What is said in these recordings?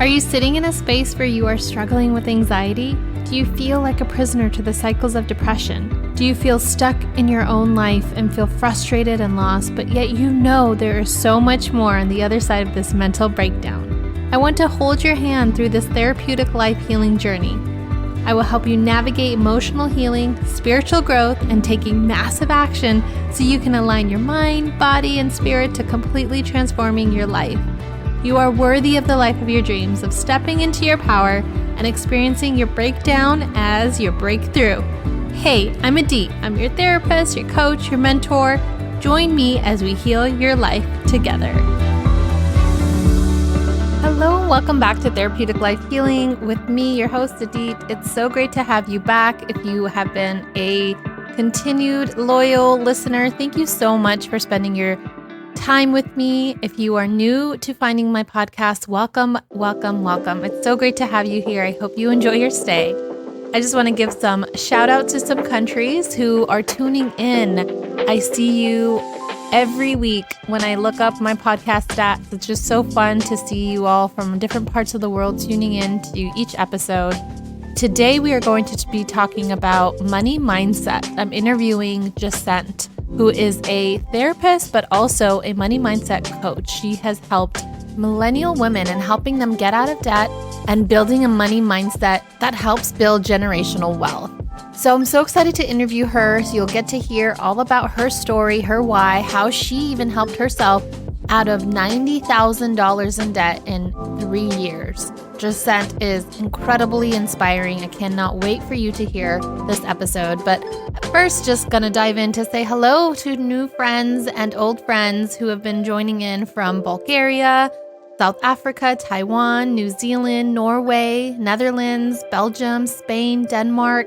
Are you sitting in a space where you are struggling with anxiety? Do you feel like a prisoner to the cycles of depression? Do you feel stuck in your own life and feel frustrated and lost, but yet you know there is so much more on the other side of this mental breakdown? I want to hold your hand through this therapeutic life healing journey. I will help you navigate emotional healing, spiritual growth, and taking massive action so you can align your mind, body, and spirit to completely transforming your life. You are worthy of the life of your dreams, of stepping into your power and experiencing your breakdown as your breakthrough. Hey, I'm Adit. I'm your therapist, your coach, your mentor. Join me as we heal your life together. Hello, welcome back to Therapeutic Life Healing with me, your host, Adit. It's so great to have you back. If you have been a continued loyal listener, thank you so much for spending your time with me. If you are new to finding my podcast, welcome. It's so great to have you here. I hope you enjoy your stay. I just want to give some shout out to some countries who are tuning in. I see you every week when I look up my podcast stats. It's just so fun to see you all from different parts of the world tuning in to each episode. Today we are going to be talking about money mindset. I'm interviewing Jacent, who is a therapist, but also a money mindset coach. She has helped millennial women in helping them get out of debt and building a money mindset that helps build generational wealth. So I'm so excited to interview her. So you'll get to hear all about her story, her why, how she even helped herself out of $90,000 in debt in 3 years. Jacent is incredibly inspiring. I cannot wait for you to hear this episode. But first, just gonna dive in to say hello to new friends and old friends who have been joining in from Bulgaria, South Africa, Taiwan, New Zealand, Norway, Netherlands, Belgium, Spain, Denmark.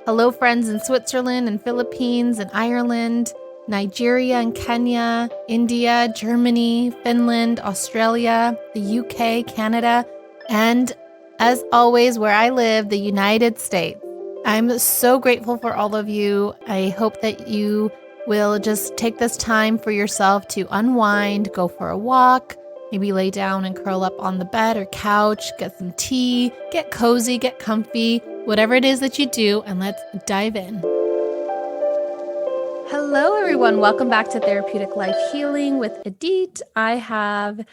Hello, friends in Switzerland and Philippines and Ireland, Nigeria and Kenya, India, Germany, Finland, Australia, the UK, Canada, and as always, where I live, the United States. I'm so grateful for all of you. I hope that you will just take this time for yourself to unwind, go for a walk, maybe lay down and curl up on the bed or couch, get some tea, get cozy, get comfy, whatever it is that you do, and let's dive in. Hello, everyone. Welcome back to Therapeutic Life Healing with Adit. I have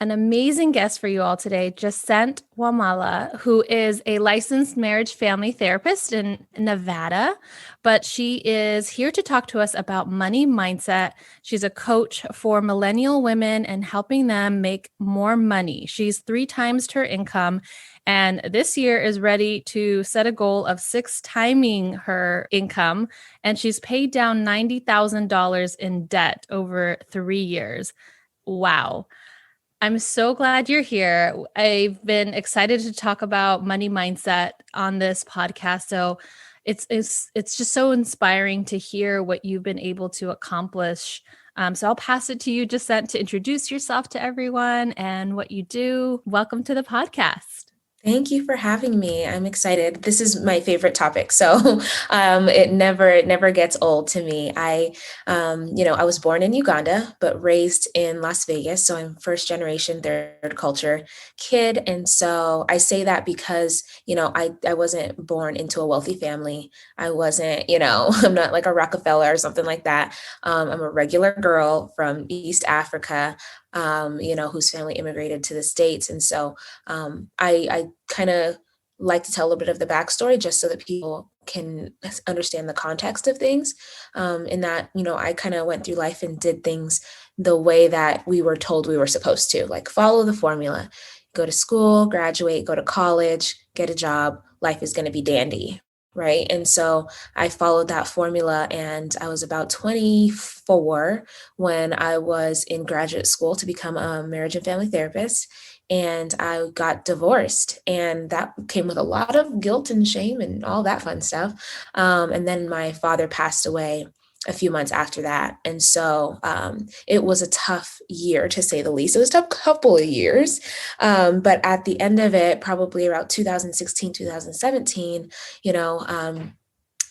an amazing guest for you all today, Jacent Wamala, who is a licensed marriage family therapist in Nevada, but she is here to talk to us about money mindset. She's a coach for millennial women and helping them make more money. She's 3 times her income, and this year is ready to set a goal of 6 timing her income, and she's paid down $90,000 in debt over 3 years. Wow. I'm so glad you're here. I've been excited to talk about money mindset on this podcast. So it's just so inspiring to hear what you've been able to accomplish. So I'll pass it to you, Jacent, to introduce yourself to everyone and what you do. Welcome to the podcast. Thank you for having me. I'm excited. This is my favorite topic, so it never gets old to me. I was born in Uganda, but raised in Las Vegas, so I'm first generation third culture kid, and so I say that because I wasn't born into a wealthy family. I wasn't, I'm not like a Rockefeller or something like that. I'm a regular girl from East Africa. Whose family immigrated to the States. And so I kind of like to tell a little bit of the backstory just so that people can understand the context of things. In that, I kind of went through life and did things the way that we were told we were supposed to, like follow the formula, go to school, graduate, go to college, get a job, life is going to be dandy. Right. And so I followed that formula, and I was about 24 when I was in graduate school to become a marriage and family therapist. And I got divorced, and that came with a lot of guilt and shame and all that fun stuff. And then my father passed away a few months after that. And so it was a tough year, to say the least. It was a tough couple of years. But at the end of it, probably around 2016, 2017,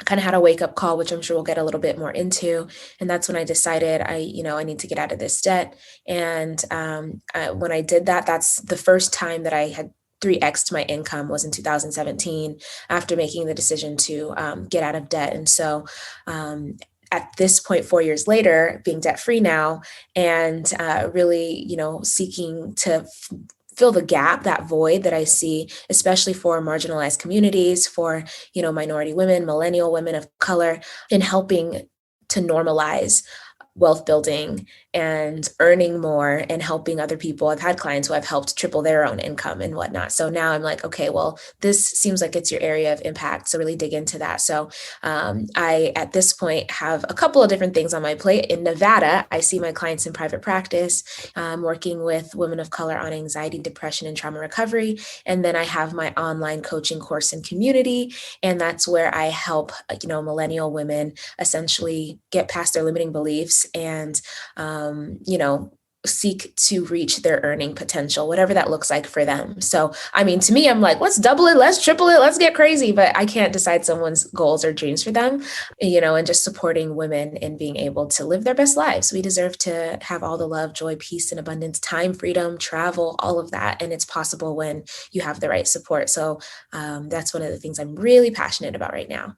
kind of had a wake up call, which I'm sure we'll get a little bit more into. And that's when I decided I need to get out of this debt. And when I did that, that's the first time that I had 3x my income was in 2017 after making the decision to get out of debt. And so at this point, 4 years later, being debt free now, and really, seeking to fill the gap, that void that I see, especially for marginalized communities, for, minority women, millennial women of color, in helping to normalize wealth building and earning more and helping other people. I've had clients who I've helped triple their own income and whatnot. So now I'm like, okay, well, this seems like it's your area of impact. So really dig into that. So I, at this point, have a couple of different things on my plate. In Nevada, I see my clients in private practice, working with women of color on anxiety, depression, and trauma recovery. And then I have my online coaching course and community. And that's where I help, millennial women essentially get past their limiting beliefs and, seek to reach their earning potential, whatever that looks like for them. So, I mean, to me, I'm like, let's double it, let's triple it, let's get crazy, but I can't decide someone's goals or dreams for them, and just supporting women in being able to live their best lives. We deserve to have all the love, joy, peace, and abundance, time, freedom, travel, all of that. And it's possible when you have the right support. So that's one of the things I'm really passionate about right now.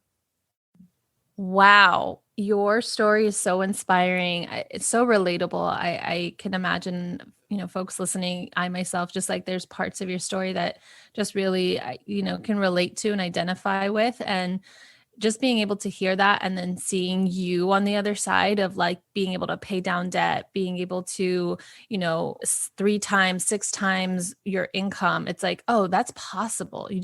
Wow. Your story is so inspiring. It's so relatable. I can imagine, folks listening, I myself, just like there's parts of your story that just really, can relate to and identify with. And just being able to hear that and then seeing you on the other side of like being able to pay down debt, being able to, 3 times, 6 times your income. It's like, oh, that's possible. It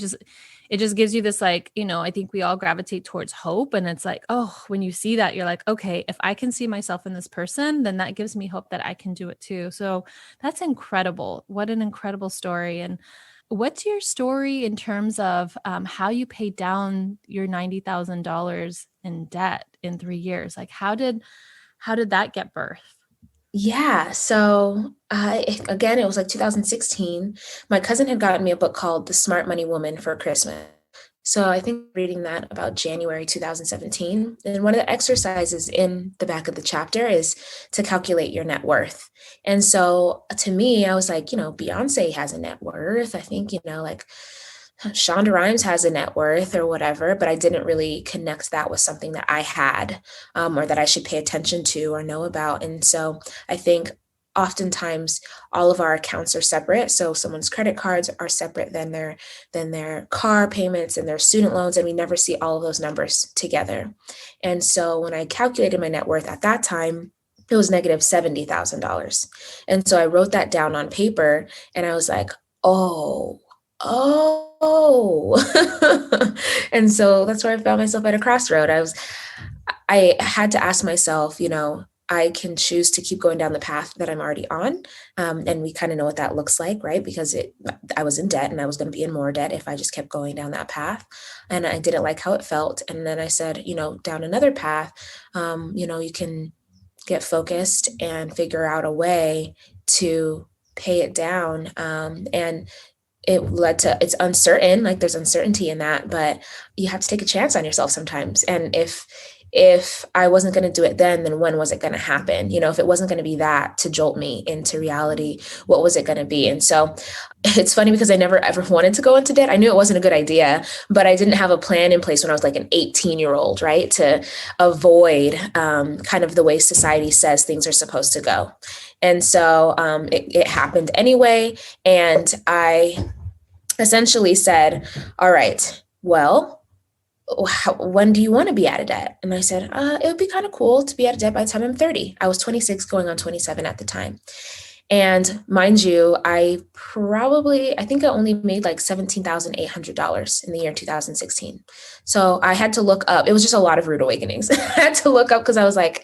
just gives you this, like, I think we all gravitate towards hope. And it's like, oh, when you see that, you're like, okay, if I can see myself in this person, then that gives me hope that I can do it too. So that's incredible. What an incredible story. And what's your story in terms of how you paid down your $90,000 in debt in 3 years? Like, how did that get birth? Yeah. So again, it was like 2016. My cousin had gotten me a book called The Smart Money Woman for Christmas. So I think reading that about January 2017. And one of the exercises in the back of the chapter is to calculate your net worth. And so to me, I was like, Beyonce has a net worth. I think, like Shonda Rhimes has a net worth or whatever, but I didn't really connect that with something that I had, or that I should pay attention to or know about. And so I think oftentimes all of our accounts are separate. So someone's credit cards are separate than their car payments and their student loans, and we never see all of those numbers together. And so when I calculated my net worth at that time, it was negative $70,000. And so I wrote that down on paper and I was like, oh. And so that's where I found myself at a crossroad. I had to ask myself, I can choose to keep going down the path that I'm already on. And we kind of know what that looks like, right? Because I was in debt and I was going to be in more debt if I just kept going down that path. And I didn't like how it felt. And then I said, down another path, you can get focused and figure out a way to pay it down. And it led to, it's uncertain, like there's uncertainty in that, but you have to take a chance on yourself sometimes. And if I wasn't going to do it then when was it going to happen? If it wasn't going to be that to jolt me into reality, what was it going to be? And so it's funny because I never ever wanted to go into debt. I knew it wasn't a good idea, but I didn't have a plan in place when I was like an 18-year-old, right? To avoid kind of the way society says things are supposed to go. And so it happened anyway. And I essentially said, all right, well, when do you want to be out of debt? And I said, it would be kind of cool to be out of debt by the time I'm 30. I was 26 going on 27 at the time. And mind you, I think I only made like $17,800 in the year 2016. So I had to look up. It was just a lot of rude awakenings. I had to look up because I was like,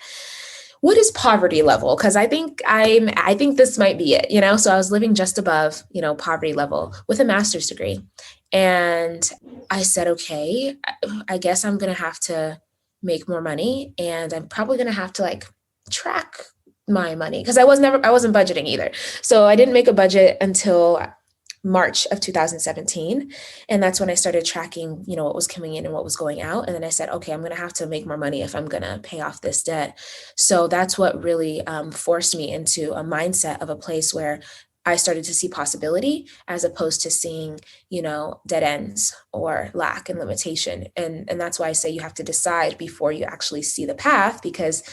what is poverty level? Because I think this might be it, So I was living just above, poverty level with a master's degree. And I said, okay, I guess I'm going to have to make more money, and I'm probably going to have to like track my money because I wasn't budgeting either. So I didn't make a budget until March of 2017. And that's when I started tracking, what was coming in and what was going out. And then I said, okay, I'm going to have to make more money if I'm going to pay off this debt. So that's what really forced me into a mindset of a place where I started to see possibility as opposed to seeing, dead ends or lack and limitation. And that's why I say you have to decide before you actually see the path, because,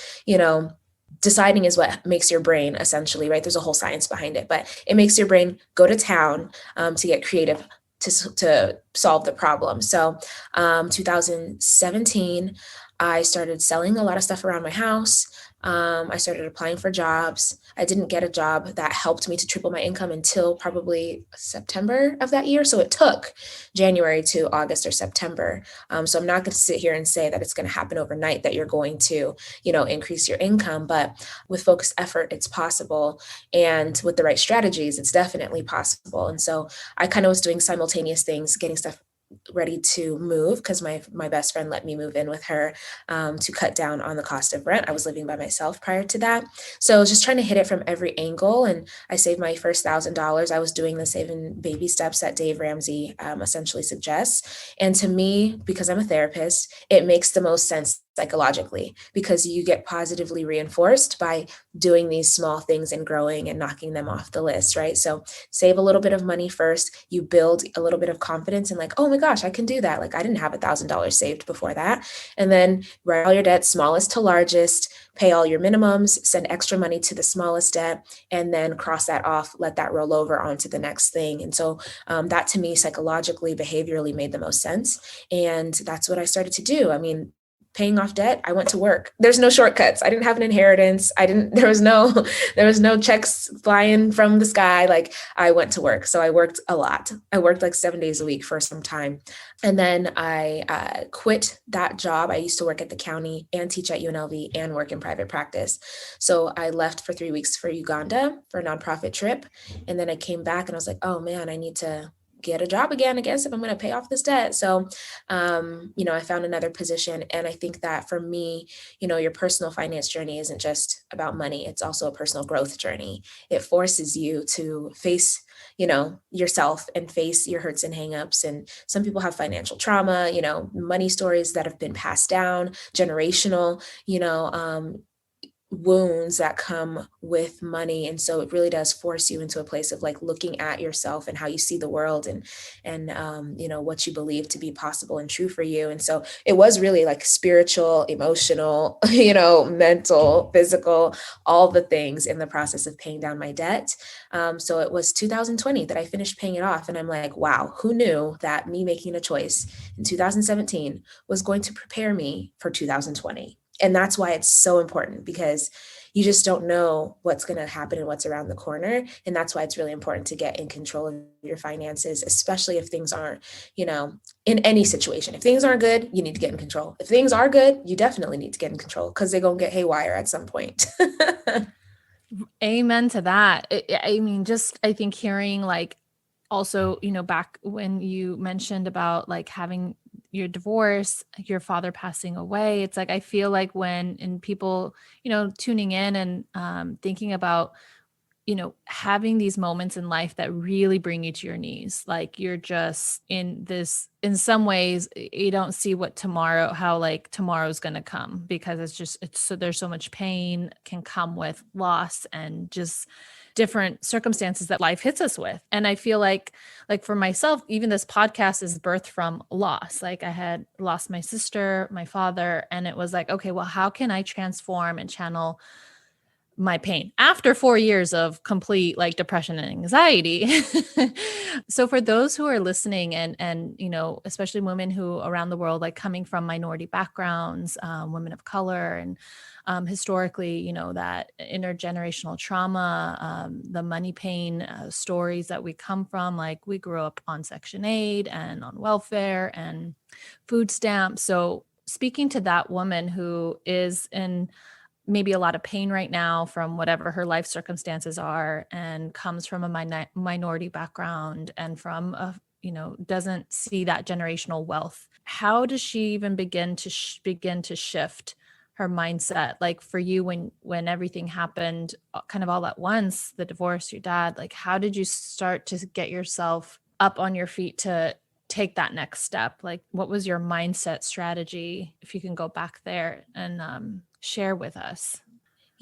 deciding is what makes your brain essentially, right? There's a whole science behind it, but it makes your brain go to town to get creative to solve the problem. So 2017, I started selling a lot of stuff around my house. I started applying for jobs. I didn't get a job that helped me to triple my income until probably September of that year. So it took January to August or September. So I'm not going to sit here and say that it's going to happen overnight, that you're going to, increase your income. But with focused effort, it's possible. And with the right strategies, it's definitely possible. And so I kind of was doing simultaneous things, getting stuff ready to move because my best friend let me move in with her to cut down on the cost of rent. I was living by myself prior to that. So I was just trying to hit it from every angle. And I saved my first $1,000. I was doing the saving baby steps that Dave Ramsey essentially suggests. And to me, because I'm a therapist, it makes the most sense psychologically, because you get positively reinforced by doing these small things and growing and knocking them off the list, right? So save a little bit of money first. You build a little bit of confidence and like, oh my gosh, I can do that. Like I didn't have $1,000 saved before that. And then write all your debts, smallest to largest, pay all your minimums, send extra money to the smallest debt, and then cross that off, let that roll over onto the next thing. And so that to me, psychologically, behaviorally made the most sense. And that's what I started to do. I mean, paying off debt, I went to work. There's no shortcuts. I didn't have an inheritance. There was no checks flying from the sky. Like I went to work. So I worked a lot. I worked like 7 days a week for some time. And then I quit that job. I used to work at the county and teach at UNLV and work in private practice. So I left for 3 weeks for Uganda for a nonprofit trip. And then I came back and I was like, oh man, I need to get a job again, I guess, if I'm going to pay off this debt. So, I found another position. And I think that for me, your personal finance journey isn't just about money. It's also a personal growth journey. It forces you to face, yourself and face your hurts and hangups. And some people have financial trauma, money stories that have been passed down, generational, wounds that come with money. And so it really does force you into a place of like looking at yourself and how you see the world and what you believe to be possible and true for you. And so it was really like spiritual, emotional, mental, physical, all the things in the process of paying down my debt. So it was 2020 that I finished paying it off. And I'm like, wow, who knew that me making a choice in 2017 was going to prepare me for 2020? And that's why it's so important, because you just don't know what's going to happen and what's around the corner. And that's why it's really important to get in control of your finances, especially if things aren't, in any situation. If things aren't good, you need to get in control. If things are good, you definitely need to get in control, because they're going to get haywire at some point. Amen to that. I mean, just I think hearing like also, back when you mentioned about like having your divorce, your father passing away, it's like I feel like when and people, tuning in and thinking about having these moments in life that really bring you to your knees. Like you're just in some ways, you don't see how like tomorrow's going to come, because it's so there's so much pain can come with loss and just different circumstances that life hits us with. And I feel like for myself, even this podcast is birthed from loss. Like I had lost my sister, my father, and it was like, okay, well, how can I transform and channel my pain after 4 years of complete like depression and anxiety? So for those who are listening and especially women who around the world, like coming from minority backgrounds, women of color, and historically, that intergenerational trauma, the money pain stories that we come from, like we grew up on Section 8 and on welfare and food stamps. So speaking to that woman who is in maybe a lot of pain right now from whatever her life circumstances are, and comes from a minority background and from a, doesn't see that generational wealth. How does she even begin to shift her mindset? Like for you, when everything happened kind of all at once, the divorce, your dad, like how did you start to get yourself up on your feet to take that next step? Like what was your mindset strategy, if you can go back there and share with us?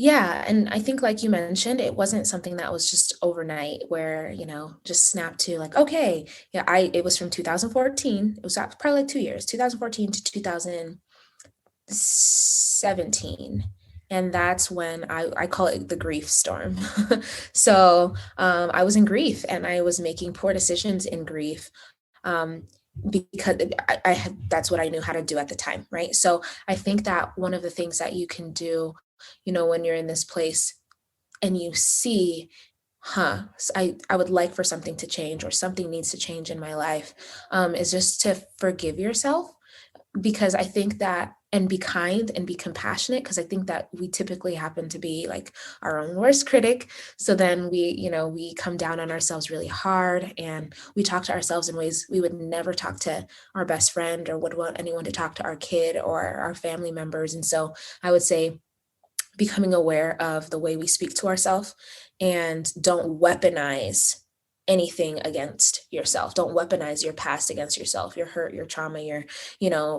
Yeah, and I think like you mentioned, it wasn't something that was just overnight where, just snapped to like, okay, yeah, it was from 2014. It was probably like 2 years, 2014 to 2017. And that's when I call it the grief storm. So I was in grief and I was making poor decisions in grief, um, because I had, that's what I knew how to do at the time, right? So I think that one of the things that you can do, when you're in this place and you see, I would like for something to change or something needs to change in my life, is just to forgive yourself, because I think that, and be kind and be compassionate, because I think that we typically happen to be like our own worst critic. So then we come down on ourselves really hard, and we talk to ourselves in ways we would never talk to our best friend or would want anyone to talk to our kid or our family members. And so I would say becoming aware of the way we speak to ourselves, and don't weaponize anything against yourself. Don't weaponize your past against yourself, your hurt, your trauma, your,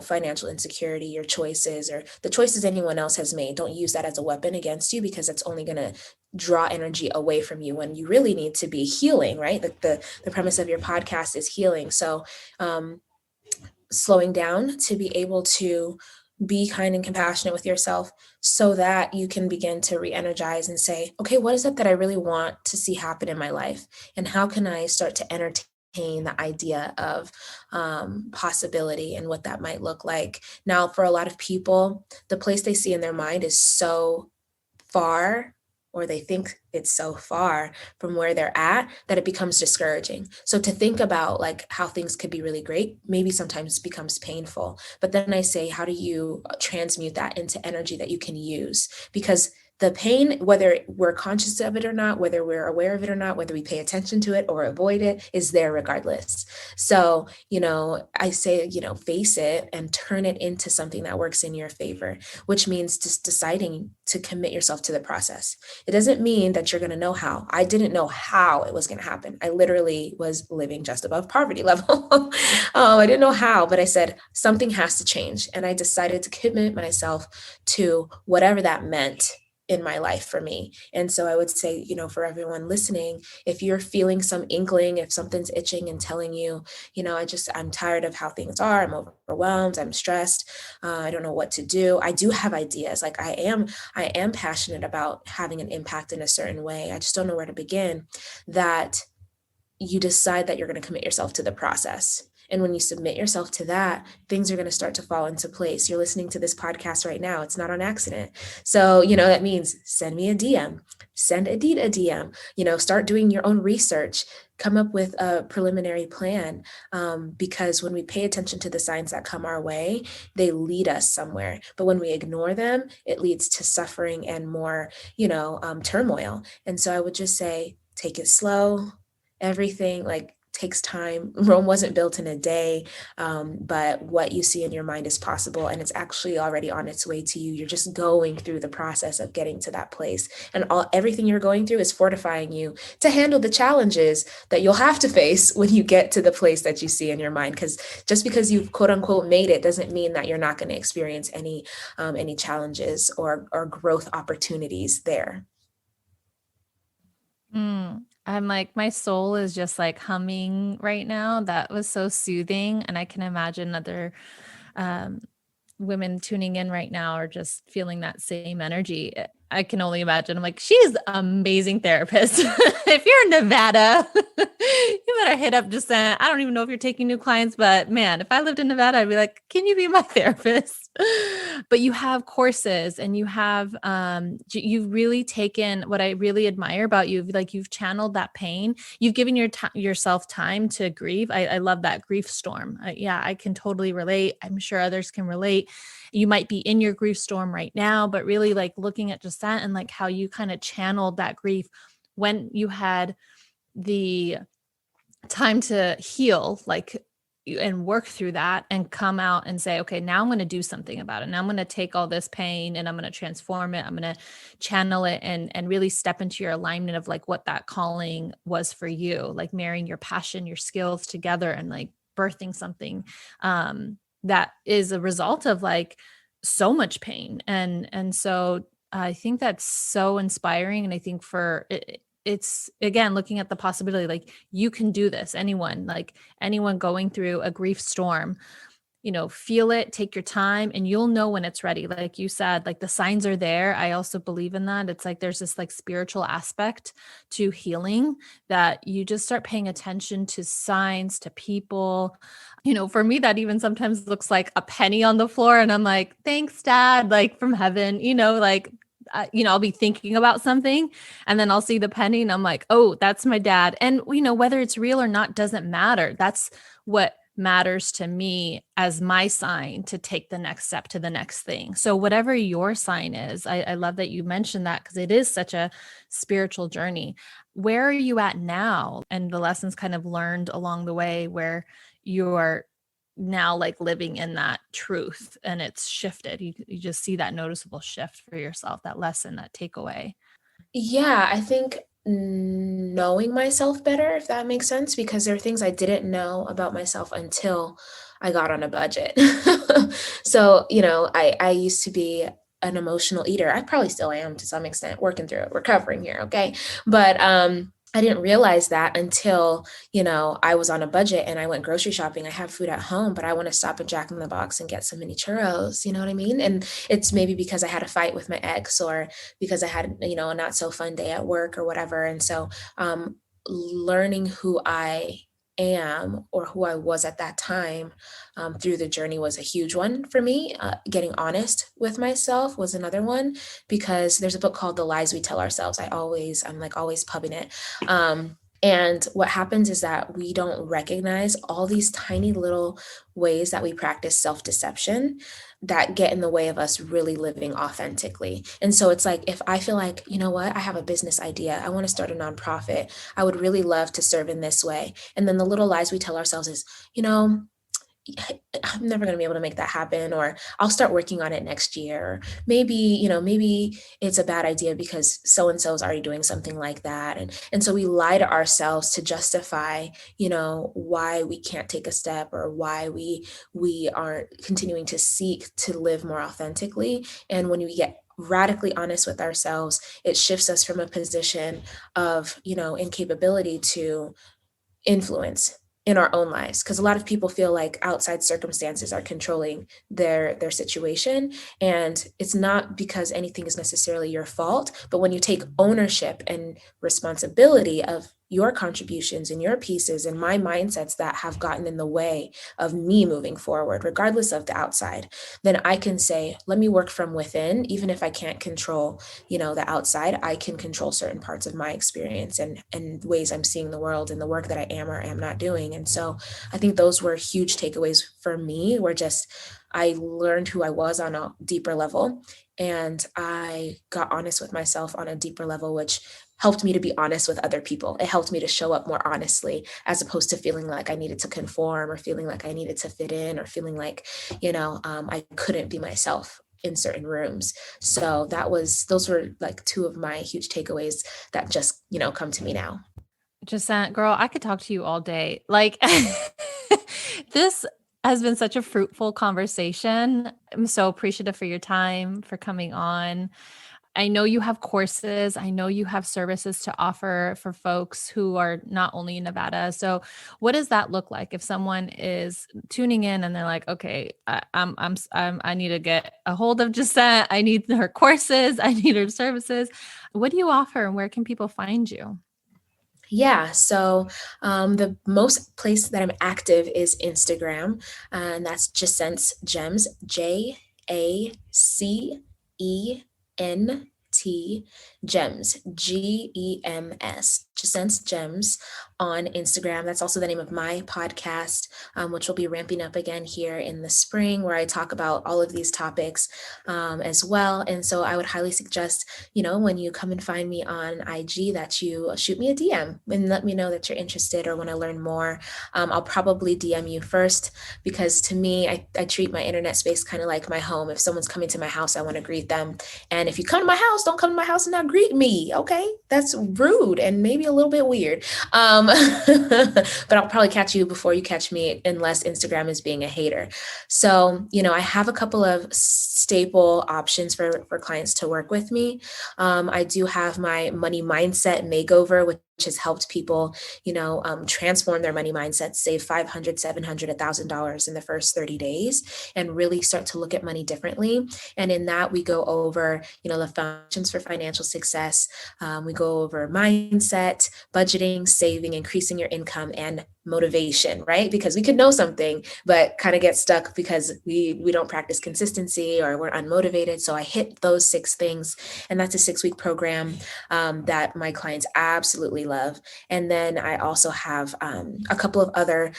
financial insecurity, your choices, or the choices anyone else has made. Don't use that as a weapon against you, because it's only going to draw energy away from you when you really need to be healing, right? The premise of your podcast is healing. So slowing down to be able to be kind and compassionate with yourself, so that you can begin to re-energize and say, okay, what is it that I really want to see happen in my life? And how can I start to entertain the idea of possibility and what that might look like? Now, for a lot of people, the place they see in their mind is so far, or they think it's so far from where they're at, that it becomes discouraging. So to think about like how things could be really great, maybe sometimes becomes painful. But then I say, how do you transmute that into energy that you can use? Because the pain, whether we're conscious of it or not, whether we're aware of it or not, whether we pay attention to it or avoid it, is there regardless. So, I say, face it and turn it into something that works in your favor, which means just deciding to commit yourself to the process. It doesn't mean that you're going to know how. I didn't know how it was going to happen. I literally was living just above poverty level. I didn't know how, but I said something has to change. And I decided to commit myself to whatever that meant in my life for me. And so I would say, for everyone listening, if you're feeling some inkling, if something's itching and telling you, I'm tired of how things are, I'm overwhelmed, I'm stressed, I don't know what to do. I do have ideas. Like I am passionate about having an impact in a certain way. I just don't know where to begin. That you decide that you're going to commit yourself to the process. And when you submit yourself to that, things are going to start to fall into place. You're listening to this podcast right now. It's not on accident. So, that means send me a DM, send Adit a DM, start doing your own research, come up with a preliminary plan. Because when we pay attention to the signs that come our way, they lead us somewhere. But when we ignore them, it leads to suffering and more, turmoil. And so I would just say, take it slow. Everything like takes time. Rome wasn't built in a day, but what you see in your mind is possible, and it's actually already on its way to you. You're just going through the process of getting to that place, and everything you're going through is fortifying you to handle the challenges that you'll have to face when you get to the place that you see in your mind. Because just because you've quote unquote made it doesn't mean that you're not going to experience any challenges or growth opportunities there. I'm like, my soul is just like humming right now. That was so soothing. And I can imagine other um, women tuning in right now are just feeling that same energy. I can only imagine. I'm like, she's an amazing therapist. If you're in Nevada, you better hit up Jacent. I don't even know if you're taking new clients, but man, if I lived in Nevada, I'd be like, can you be my therapist? But you have courses and you have, you've really taken what I really admire about you. Like you've channeled that pain. You've given yourself time to grieve. I love that grief storm. Yeah, I can totally relate. I'm sure others can relate. You might be in your grief storm right now, but really like looking at Jacent and like how you kind of channeled that grief when you had the time to heal, like, and work through that and come out and say, okay, now I'm going to do something about it. Now I'm going to take all this pain and I'm going to transform it. I'm going to channel it and really step into your alignment of like what that calling was for you, like marrying your passion, your skills together and like birthing something that is a result of like so much pain. And so I think that's so inspiring. And I think it's again, looking at the possibility, like you can do this, anyone going through a grief storm, feel it, take your time, and you'll know when it's ready. Like you said, like the signs are there. I also believe in that. It's like there's this like spiritual aspect to healing that you just start paying attention to signs, to people. For me, that even sometimes looks like a penny on the floor. And I'm like, thanks, Dad, like from heaven, I'll be thinking about something and then I'll see the penny and I'm like, oh, that's my dad. And, whether it's real or not doesn't matter. That's what matters to me as my sign to take the next step to the next thing. So whatever your sign is, I love that you mentioned that because it is such a spiritual journey. Where are you at now? And the lessons kind of learned along the way where you're now like living in that truth and it's shifted. You just see that noticeable shift for yourself, that lesson, that takeaway. Yeah, I think knowing myself better, if that makes sense, because there are things I didn't know about myself until I got on a budget. So, I used to be an emotional eater. I probably still am to some extent, working through it, recovering here, okay? But I didn't realize that until, I was on a budget and I went grocery shopping. I have food at home, but I want to stop at Jack in the Box and get some mini churros. You know what I mean? And it's maybe because I had a fight with my ex or because I had, a not so fun day at work or whatever. And so learning who I am or who I was at that time through the journey was a huge one for me. Getting honest with myself was another one because there's a book called The Lies We Tell Ourselves. I'm like always pubbing it. And what happens is that we don't recognize all these tiny little ways that we practice self-deception that get in the way of us really living authentically. And so it's like, if I feel like, you know what, I have a business idea, I want to start a nonprofit, I would really love to serve in this way. And then the little lies we tell ourselves is, I'm never going to be able to make that happen, or I'll start working on it next year. Or maybe it's a bad idea because so-and-so is already doing something like that. And so we lie to ourselves to justify, why we can't take a step or why we aren't continuing to seek to live more authentically. And when we get radically honest with ourselves, it shifts us from a position of, incapability to influence in our own lives, because a lot of people feel like outside circumstances are controlling their situation, and it's not because anything is necessarily your fault. But when you take ownership and responsibility of your contributions and your pieces and my mindsets that have gotten in the way of me moving forward, regardless of the outside, then I can say, let me work from within. Even if I can't control, the outside, I can control certain parts of my experience and ways I'm seeing the world and the work that I am or am not doing. And so I think those were huge takeaways for me, where just I learned who I was on a deeper level, and I got honest with myself on a deeper level, which helped me to be honest with other people. It helped me to show up more honestly, as opposed to feeling like I needed to conform or feeling like I needed to fit in or feeling like, I couldn't be myself in certain rooms. So those were like two of my huge takeaways that just, come to me now. Jacent, girl, I could talk to you all day. Like this has been such a fruitful conversation. I'm so appreciative for your time, for coming on. I know you have courses. I know you have services to offer for folks who are not only in Nevada. So what does that look like if someone is tuning in and they're like, okay, I need to get a hold of Jacent. I need her courses. I need her services. What do you offer and where can people find you? Yeah, so the most place that I'm active is Instagram, and that's Jacent's Gems, JACENT Gems, GEMS, Jacent's Gems on Instagram. That's also the name of my podcast, which will be ramping up again here in the spring, where I talk about all of these topics as well. And so I would highly suggest, when you come and find me on IG, that you shoot me a DM and let me know that you're interested or want to learn more. I'll probably DM you first, because to me, I treat my internet space kind of like my home. If someone's coming to my house, I want to greet them. And if you come to my house, don't come to my house and not greet me. Okay, that's rude and maybe a little bit weird. But I'll probably catch you before you catch me, unless Instagram is being a hater. So, I have a couple of staple options for clients to work with me. I do have my money mindset makeover, which has helped people, transform their money mindset, save $500, $700, $1,000 in the first 30 days, and really start to look at money differently. And in that, we go over, the foundations for financial success. We go over mindset, budgeting, saving, increasing your income, and motivation, right? Because we could know something, but kind of get stuck because we don't practice consistency or we're unmotivated. So I hit those 6 things, and that's a 6-week program that my clients absolutely love. And then I also have a couple of other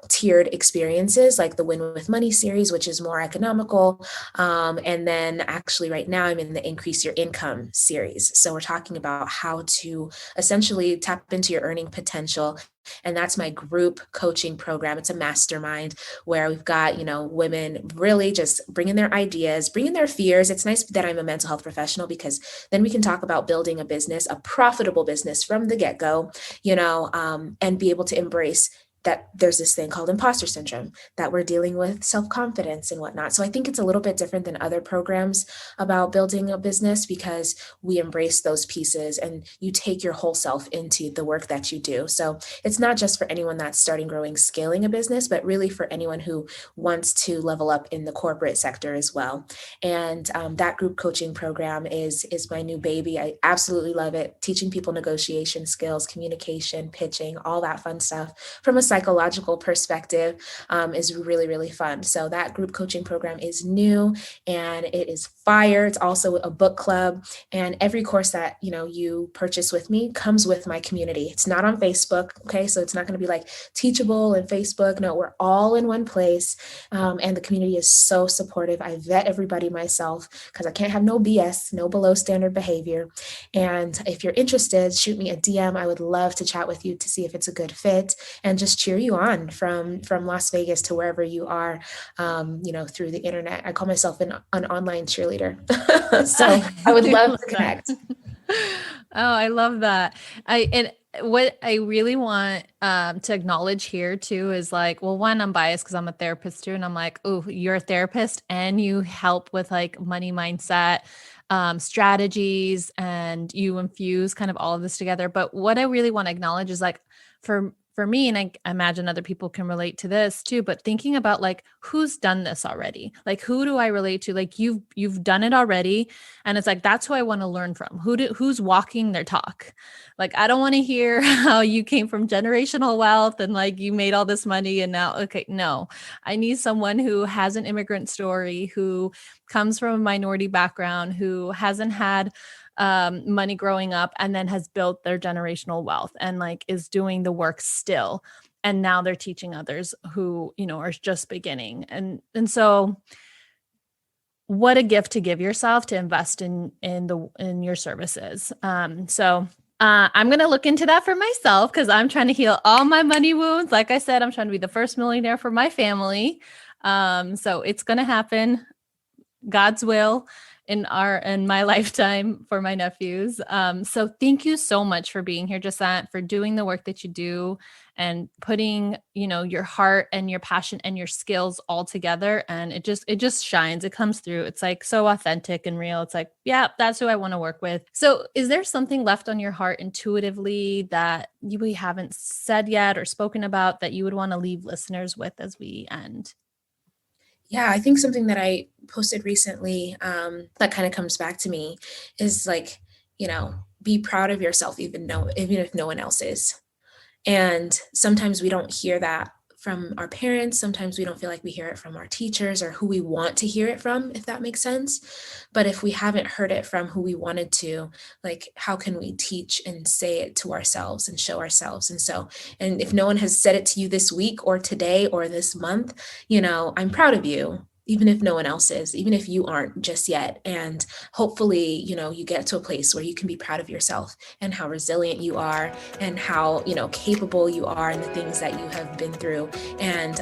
tiered experiences, like the Win with Money series, which is more economical. And then actually right now I'm in the Increase Your Income series. So we're talking about how to essentially tap into your earning potential. And that's my group coaching program. It's a mastermind where we've got, women really just bringing their ideas, bringing their fears. It's nice that I'm a mental health professional, because then we can talk about building a business, a profitable business from the get-go, and be able to embrace that there's this thing called imposter syndrome, that we're dealing with self-confidence and whatnot. So I think it's a little bit different than other programs about building a business, because we embrace those pieces and you take your whole self into the work that you do. So it's not just for anyone that's starting, growing, scaling a business, but really for anyone who wants to level up in the corporate sector as well. And that group coaching program is my new baby. I absolutely love it. Teaching people negotiation skills, communication, pitching, all that fun stuff from a psychological perspective is really, really fun. So that group coaching program is new and it is fire. It's also a book club, and every course that you purchase with me comes with my community. It's not on Facebook, okay? So it's not going to be like Teachable and Facebook. No, we're all in one place, and the community is so supportive. I vet everybody myself because I can't have no BS, no below standard behavior. And if you're interested, shoot me a DM. I would love to chat with you to see if it's a good fit and just cheer you on from Las Vegas to wherever you are, through the internet. I call myself an online cheerleader. So I would love to connect. Oh, I love that. And what I really want to acknowledge here too is like, well, one, I'm biased because I'm a therapist too. And I'm like, oh, you're a therapist and you help with like money mindset strategies, and you infuse kind of all of this together. But what I really want to acknowledge is like, for me, and I imagine other people can relate to this too, but thinking about like, who's done this already? Like, who do I relate to? Like you've done it already. And it's like, that's who I want to learn from. Who's walking their talk? Like, I don't want to hear how you came from generational wealth and like you made all this money and now, okay, no, I need someone who has an immigrant story, who comes from a minority background, who hasn't had money growing up and then has built their generational wealth and like is doing the work still. And now they're teaching others who, are just beginning. And so what a gift to give yourself to invest in your services. So I'm going to look into that for myself because I'm trying to heal all my money wounds. Like I said, I'm trying to be the first millionaire for my family. So it's going to happen. God's will in my lifetime for my nephews. So thank you so much for being here, Jacent, for doing the work that you do and putting, your heart and your passion and your skills all together. And it just shines. It comes through. It's like so authentic and real. It's like, yeah, that's who I want to work with. So is there something left on your heart intuitively that we haven't said yet or spoken about that you would want to leave listeners with as we end? Yeah, I think something that I posted recently that kind of comes back to me is like, be proud of yourself, even if no one else is. And sometimes we don't hear that from our parents. Sometimes we don't feel like we hear it from our teachers or who we want to hear it from, if that makes sense. But if we haven't heard it from who we wanted to, like, how can we teach and say it to ourselves and show ourselves? And if no one has said it to you this week or today or this month, I'm proud of you. Even if no one else is, even if you aren't just yet. And hopefully, you get to a place where you can be proud of yourself and how resilient you are and how, capable you are in the things that you have been through, and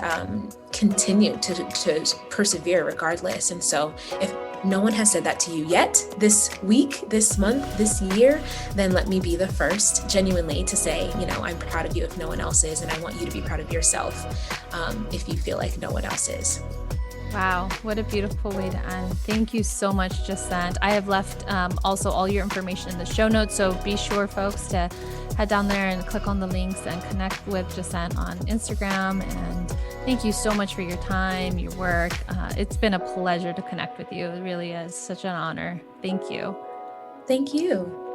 continue to persevere regardless. And so if no one has said that to you yet this week, this month, this year, then let me be the first genuinely to say, I'm proud of you if no one else is, and I want you to be proud of yourself if you feel like no one else is. Wow, what a beautiful way to end. Thank you so much, Jacent. I have left also all your information in the show notes, so be sure, folks, to head down there and click on the links and connect with Jacent on Instagram. And thank you so much for your time, your work. It's been a pleasure to connect with you. It really is such an honor. Thank you. Thank you.